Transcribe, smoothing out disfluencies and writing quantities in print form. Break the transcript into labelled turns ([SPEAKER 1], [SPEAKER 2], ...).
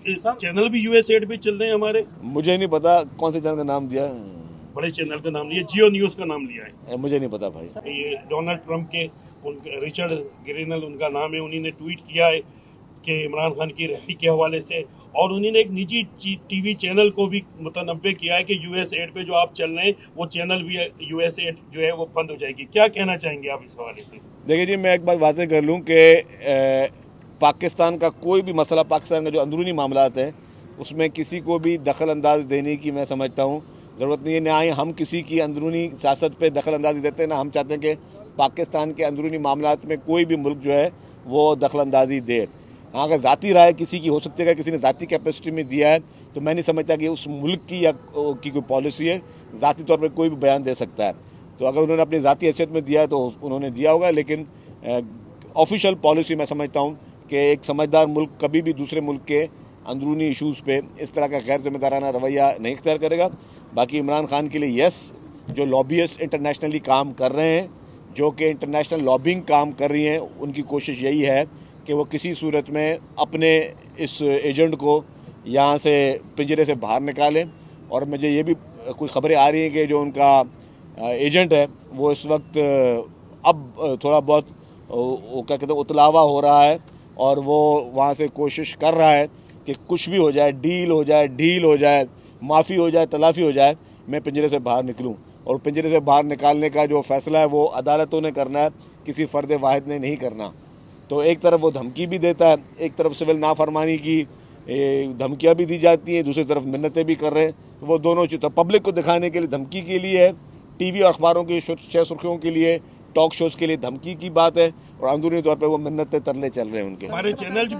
[SPEAKER 1] Channel भी यूएस8 पे चल रहे हैं हमारे।
[SPEAKER 2] मुझे नहीं पता कौन से चैनल का नाम दिया,
[SPEAKER 1] बड़े चैनल का नाम लिया, जियो न्यूज का नाम लिया है।
[SPEAKER 2] मुझे नहीं पता भाई।
[SPEAKER 1] ये डोनाल्ड ट्रंप के रिचर्ड ग्रेनल उनका नाम है, उन्हीं ने ट्वीट किया है कि इमरान खान की रैली के हवाले से, और उन्होंने एक निजी टीवी चैनल को भी मुतनब्बे किया है कि यूएस8 पे जो आप चल रहे हैं वो चैनल भी यूएस8 जो है वो बंद हो जाएगी। क्या कहना चाहेंगे आप इस हवाले से?
[SPEAKER 2] देखिए जी, मैं एक बात वाज़ेह कर लूँ कि पाकिस्तान का कोई भी मसला, पाकिस्तान का जो अंदरूनी मामलात हैं उसमें किसी को भी दखल अंदाज देने की मैं समझता हूँ ज़रूरत नहीं है। ना ही हम किसी की अंदरूनी सियासत पे दखल अंदाजी देते हैं, ना हम चाहते हैं कि पाकिस्तान के अंदरूनी मामलात में कोई भी मुल्क जो है वो दखल अंदाजी दे। हाँ, अगर ज़ाती राय किसी की हो सकती है, अगर किसी ने ज़ाती कैपेसिटी में दिया है तो मैं नहीं समझता कि उस मुल्क की या की कोई पॉलिसी है, ज़ाती तौर पर कोई भी बयान दे सकता है। तो अगर उन्होंने अपनी ज़ाती हैसियत में दिया है तो उन्होंने दिया होगा, लेकिन ऑफिशियल पॉलिसी मैं समझता हूँ कि एक समझदार मुल्क कभी भी दूसरे मुल्क के अंदरूनी इशूज़ पे इस तरह का गैर जिम्मेदाराना रवैया नहीं इख्तियार करेगा। बाकी इमरान खान के लिए यस, जो लॉबियस्ट इंटरनेशनली काम कर रहे हैं, जो कि इंटरनेशनल लॉबिंग काम कर रही हैं, उनकी कोशिश यही है कि वो किसी सूरत में अपने इस एजेंट को यहाँ से पिंजरे से बाहर निकालें। और मुझे ये भी कुछ खबरें आ रही हैं कि जो उनका एजेंट है वो इस वक्त अब थोड़ा बहुत वो क्या कहते हैं उतलावा हो रहा है, और वो वहाँ से कोशिश कर रहा है कि कुछ भी हो जाए, डील हो जाए, माफ़ी हो जाए, तलाफ़ी हो जाए, मैं पिंजरे से बाहर निकलूँ। और पिंजरे से बाहर निकालने का जो फैसला है वो अदालतों ने करना है, किसी फ़र्द वाहिद ने नहीं करना। तो एक तरफ वो धमकी भी देता है, एक तरफ सिविल नाफरमानी की धमकियाँ भी दी जाती हैं, दूसरी तरफ मिन्नतें भी कर रहे हैं। वो दोनों चीज़ पब्लिक को दिखाने के लिए धमकी के लिए है, टीवी और अखबारों की छह सुर्खियों के लिए, टॉक शोज़ के लिए धमकी की बात है, और अंदरूनी तौर पर वो मिन्नतें तरले चल रहे हैं उनके।
[SPEAKER 1] हमारे चैनल भी